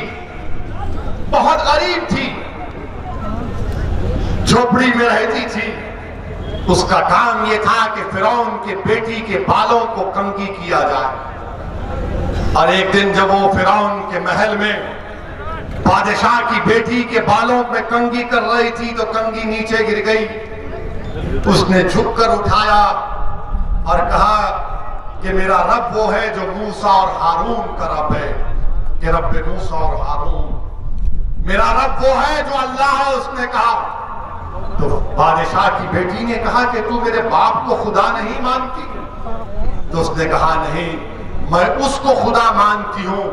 [SPEAKER 1] बहुत गरीब थी, झोपड़ी में रहती थी। उसका काम यह था कि फिरौन के बेटी के बालों को कंघी किया जाए। और एक दिन जब वो फिरौन के महल में बादशाह की बेटी के बालों में कंघी कर रही थी तो कंघी नीचे गिर गई। उसने झुककर उठाया और कहा कि मेरा रब वो है जो मूसा और हारून का रब है, कि रब मूसा और हारून, मेरा रब वो है जो अल्लाह है। उसने कहा, तो बादशाह की बेटी ने कहा कि तू मेरे बाप को खुदा नहीं मानती? तो उसने कहा नहीं, मैं उसको खुदा मानती हूं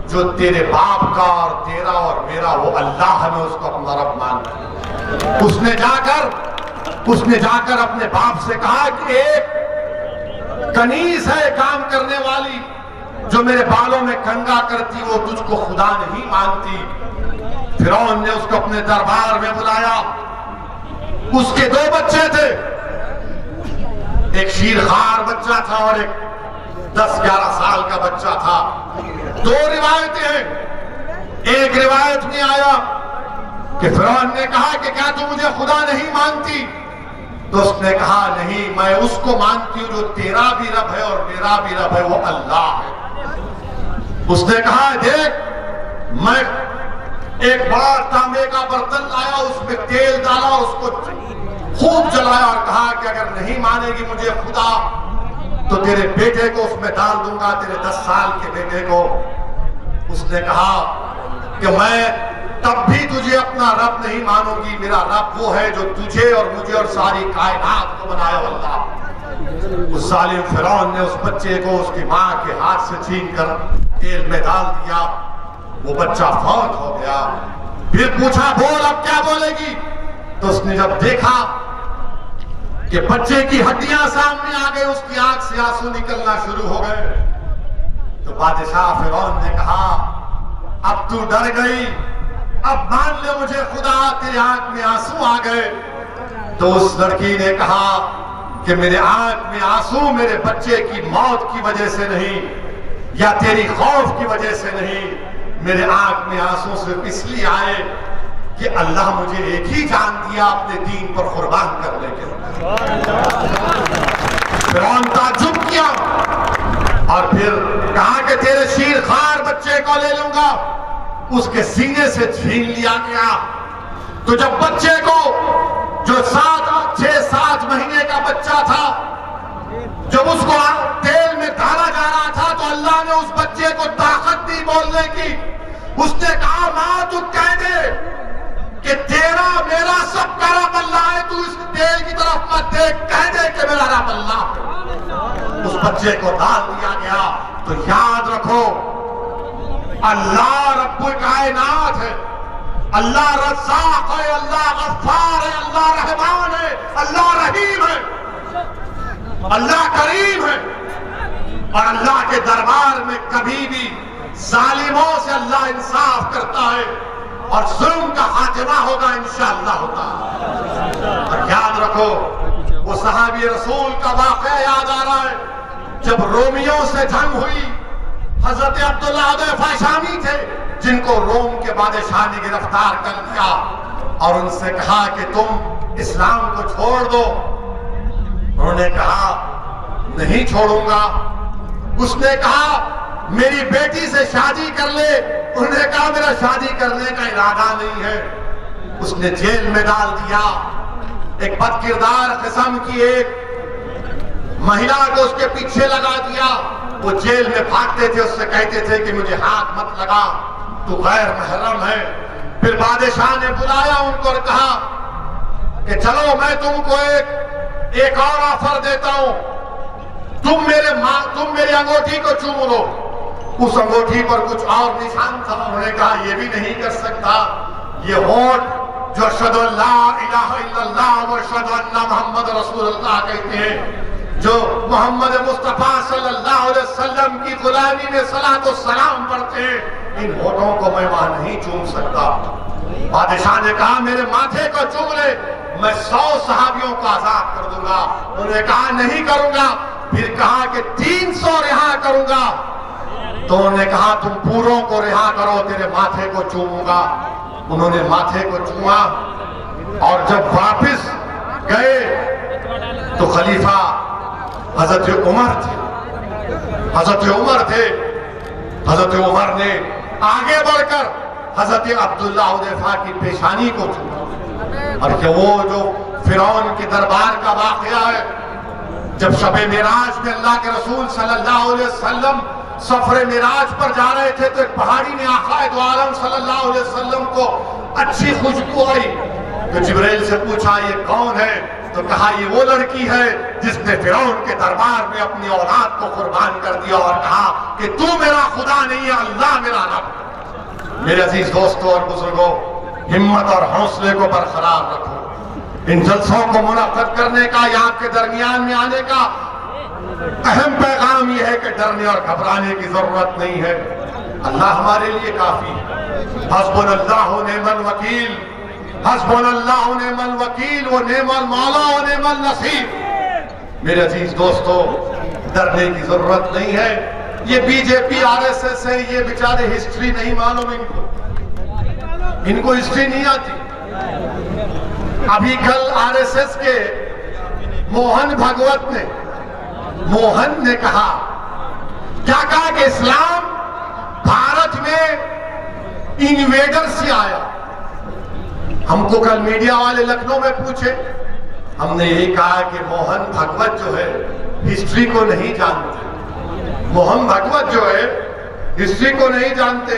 [SPEAKER 1] जो तेरे बाप का और तेरा और मेरा वो अल्लाह है, मैं उसको अपना रब मानती हूं। उसने जाकर अपने बाप से कहा कि एक कनीज है काम करने वाली जो मेरे बालों में कंघा करती, वो तुझको खुदा नहीं मानती। फिरौन ने उसको अपने दरबार में बुलाया। उसके दो बच्चे थे, एक शीरखार बच्चा था और एक 10-11 साल का बच्चा था। दो रिवायतें हैं। एक रिवायत में आया कि फिरौन ने कहा कि क्या तू मुझे खुदा नहीं मानती? तो उसने कहा नहीं, मैं उसको मानती हूं जो तेरा भी रब है और मेरा भी रब है, वो अल्लाह है। उसने कहा देख, मैं एक बड़ा तांबे का बर्तन लाया, उसमें तेल डाला और उसको खूब जलाया और कहा कि अगर नहीं मानेगी मुझे खुदा तो तेरे बेटे को उसमें डाल दूंगा, तेरे 10 साल के बेटे को। उसने कहा कि मैं तब भी तुझे अपना रब नहीं मानूंगी, मेरा रब वो है जो तुझे और मुझे और सारी कायनात को बनाया अल्लाह। उस जालिम फिरौन ने उस बच्चे को उसकी मां के हाथ से छीनकर तेल में डाल दिया। वो बच्चा फौत हो गया। फिर पूछा बोल अब क्या बोलेगी? तो उसने जब देखा कि बच्चे की हड्डियां सामने आ गई, उसकी आंख से आंसू निकलना शुरू हो गए, तो बादशाह फिरौन ने कहा अब तू डर गई, अब मान ले मुझे खुदा, तेरे आंख में आंसू आ गए। तो उस लड़की ने कहा कि मेरे आंख में आंसू मेरे बच्चे की मौत की वजह से नहीं या तेरी खौफ की वजह से नहीं, मेरे आंख में आंसू सिर्फ इसलिए आए कि अल्लाह मुझे एक ही जान दिया अपने दीन पर कुर्बान करने के लिए। फिरौन ताज्जुब किया और फिर कहा कि तेरे शीर खार बच्चे को ले लूंगा। उसके सीने से छीन लिया गया। तो जब बच्चे को, जो 6-7 महीने का बच्चा था, जब उसको तेल में डाला जा रहा था, तो अल्लाह ने उस बच्चे को ताकत दी बोलने की। उसने कहा मां तू कह दे कि तेरा मेरा सबका रब अल्लाह है, तू इस तेल की तरफ मत देख, कह दे कि मेरा रब अल्लाह है। उस बच्चे को डाल दिया गया। तो याद रखो, अल्लाह रब्बुल कायनात है, अल्लाह रज़्ज़ाक़ है, अल्लाह गफ्फार है, अल्लाह रहमान है, अल्लाह रहीम है, अल्लाह करीम है। और अल्लाह के दरबार में कभी भी जालिमों से अल्लाह इंसाफ करता है और जुल्म का खात्मा होगा इंशाअल्लाह होगा। और याद रखो, वो सहाबी रसूल का वाक़या याद आ रहा है, जब रोमियों से जंग हुई। हजरत अब्दुल्लाह हुदैफा शामी थे, जिनको रोम के बादशाह ने गिरफ्तार कर लिया और उनसे कहा कि तुम इस्लाम को छोड़ दो। उन्होंने कहा नहीं छोड़ूंगा। उसने कहा मेरी बेटी से शादी कर ले। उन्होंने कहा मेरा शादी करने का इरादा नहीं है। उसने जेल में डाल दिया। एक बदकिरदार किस्म की एक महिला को उसके पीछे लगा दिया। वो जेल में भागते थे, उससे कहते थे कि मुझे हाथ मत लगा, तू गैर महरम है। फिर बादशाह ने बुलाया उनको और कहा कि चलो मैं तुमको एक और ऑफर देता हूं, तुम मेरी अंगूठी को चूम लो। उस अंगूठी पर कुछ और निशान था। उन्होंने कहा यह भी नहीं कर सकता। ये होठ जो अशहदु अल्ला इलाहा इल्लल्लाह व अशहदु अन्ना मुहम्मद रसूलुल्लाह कहते हैं, जो मोहम्मद मुस्तफा सल्लल्लाहु अलैहि वसल्लम की गुलामी में सलातो सलाम पढ़ते हैं, इन होठों को मैं वहां नहीं चूम सकता। बादशाह ने कहा मेरे माथे को चूम ले, मैं 100 सहाबियों को आजाद कर दूंगा। उन्होंने कहा नहीं करूंगा। फिर कहा कि 300 रिहा करूंगा। तो उन्होंने कहा तुम पूरों को रिहा करो, तेरे माथे को चूमूंगा। उन्होंने माथे को चूमा और जब वापस गए तो खलीफा हजरत उमर थे। हजरत उमर ने आगे बढ़कर हजरत अब्दुल्लाह हुदैफा की पेशानी को चूमा। और कि वो जो फिरौन के दरबार का वाकया है, जब शबे मिराज में अल्लाह के रसूल सल्लल्लाहु अलैहि वसल्लम सफरे मिराज पर जा रहे थे, तो एक पहाड़ी ने आक़ाए दो आलम सल्लल्लाहु अलैहि वसल्लम को अच्छी खुशबू आई। तो जिब्राइल से पूछा ये कौन है? तो कहा ये वो लड़की है जिसने फिरौन के दरबार में अपनी औलाद को कुर्बान कर दिया और कहा कि तू मेरा खुदा नहीं है, अल्लाह मेरा रब। मेरे अजीज दोस्तों और बुजुर्गों, हिम्मत और हौसले को बरकरार रखो। इन जलसों को मुनक्कद करने का या आपके दरमियान में आने का अहम पैगाम यह है कि डरने और घबराने की जरूरत नहीं है। अल्लाह हमारे लिए काफी है। हस्बुनल्लाहु निअमल वकील, हस्बुनल्लाहु निअमल वकील व निअमल मौला व निअमल नसीर। मेरे अजीज दोस्तों, डरने की जरूरत नहीं है। ये बीजेपी आरएसएस है, ये बेचारे हिस्ट्री नहीं मालूम इनको हिस्ट्री नहीं आती। अभी कल आरएसएस के मोहन ने कहा क्या कहा कि इस्लाम भारत में इन्वेडर से आया। हमको कल मीडिया वाले लखनऊ में पूछे, हमने यही कहा कि मोहन भागवत जो है हिस्ट्री को नहीं जानते। मोहन भागवत जो है हिस्ट्री को नहीं जानते।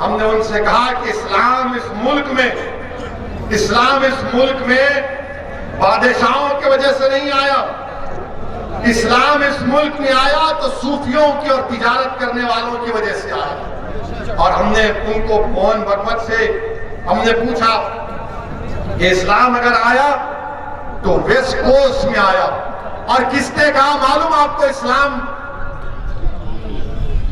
[SPEAKER 1] हमने उनसे कहा कि इस्लाम इस मुल्क में बादशाहों की वजह से नहीं आया। इस्लाम इस मुल्क में आया तो सूफियों की और तिजारत करने वालों की वजह से आया। और हमने उनको मोहन भागवत से हमने पूछा कि इस्लाम अगर आया तो वेस्ट कोस्ट में आया। और किसने कहा मालूम आपको? इस्लाम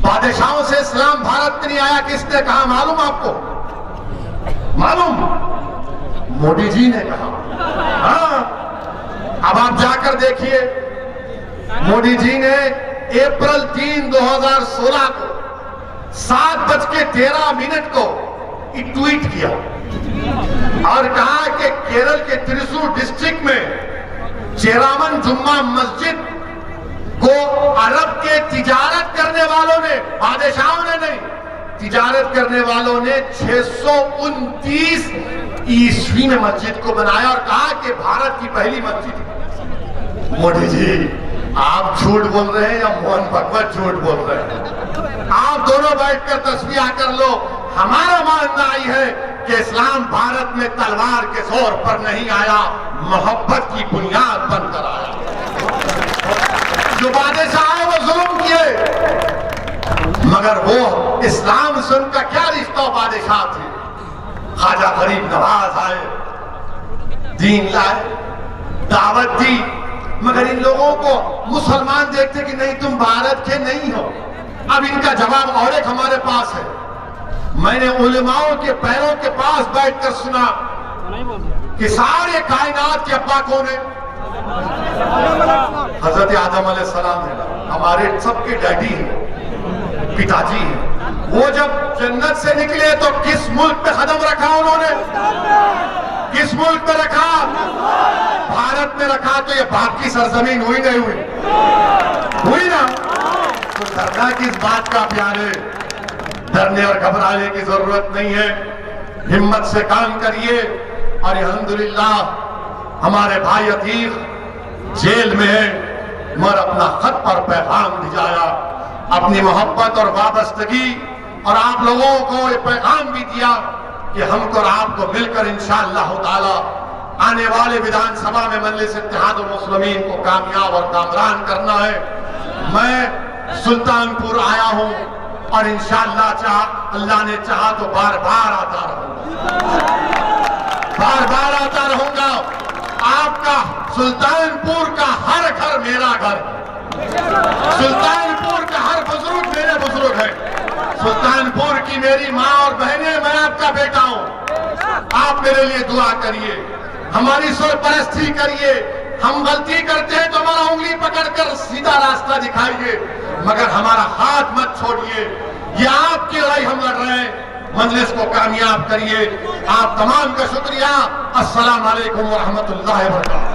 [SPEAKER 1] बादशाहों से इस्लाम भारत में नहीं आया। किसने कहा मालूम आपको? मालूम? मोदी जी ने कहा। हाँ, अब आप जाकर देखिए, मोदी जी ने अप्रैल 3, 2016 को 7:13 को एक ट्वीट किया और कहा कि केरल के त्रिशूर डिस्ट्रिक्ट में चेरामन जुम्मा मस्जिद को अरब के तिजारत करने वालों ने, बादशाहों ने नहीं, तिजारत करने वालों ने 629 ईस्वी में मस्जिद को बनाया और कहा कि भारत की पहली मस्जिद। मोदी जी, आप झूठ बोल रहे हैं या मोहन भगवत झूठ बोल रहे हैं? आप दोनों बैठकर तस्वीर कर लो। हमारा मानना ही है कि इस्लाम भारत में तलवार के जोर पर नहीं आया, मोहब्बत की बुनियाद बनकर आया। जो बादशाह वो जुल्म किए, मगर वो इस्लाम से उनका क्या रिश्ता? बादशाह थे। ख्वाजा गरीब नवाज आए, दीन लाए, दावत दी, मगर इन लोगों को मुसलमान देखते कि नहीं तुम भारत के नहीं हो। अब इनका जवाब और एक हमारे पास है। मैंने उलेमाओं के पैरों के पास बैठकर सुना कि सारे कायनात के अब्बा कौन है? हजरत आदम अलैहिस्सलाम है, हमारे सबके डैडी हैं, पिताजी हैं। वो जब जन्नत से निकले तो किस मुल्क पे कदम रखा उन्होंने? किस मुल्क पे रखा? भारत में रखा। तो ये बाप की सरजमीन हुई नहीं हुई? हुई ना। तो डरना किस बात का प्यारे? डरने और घबराने की जरूरत नहीं है। हिम्मत से काम करिए। और अल्हम्दुलिल्लाह हमारे भाई अतीक जेल में है, मगर अपना खत पर पैगाम भिजाया, अपनी मोहब्बत और वाबस्तगी, और आप लोगों को ये पैगाम भी दिया कि हमको और आपको मिलकर इंशाअल्लाह ताला आने वाले विधानसभा में मजलिस इत्तेहादुल मुस्लिमीन को कामयाब और कामरान करना है। मैं सुल्तानपुर आया हूं और इंशाअल्लाह अल्लाह ने चाहा तो बार बार आता रहूंगा, बार बार आता रहूंगा। आपका सुल्तानपुर का हर घर मेरा घर, सुल्तानपुर का हर बुजुर्ग मेरे बुजुर्ग है, सुल्तानपुर की मेरी माँ और बहनें, मैं आपका बेटा हूँ। आप मेरे लिए दुआ करिए, हमारी सरपरस्ती करिए। हम गलती करते हैं तो हमारा उंगली पकड़कर सीधा रास्ता दिखाइए, मगर हमारा हाथ मत छोड़िए। ये आपकी लड़ाई हम लड़ रहे हैं, मजलिस को कामयाब करिए। आप तमाम का शुक्रिया। अस्सलाम वालेकुम व रहमतुल्लाहि व बरकातहू।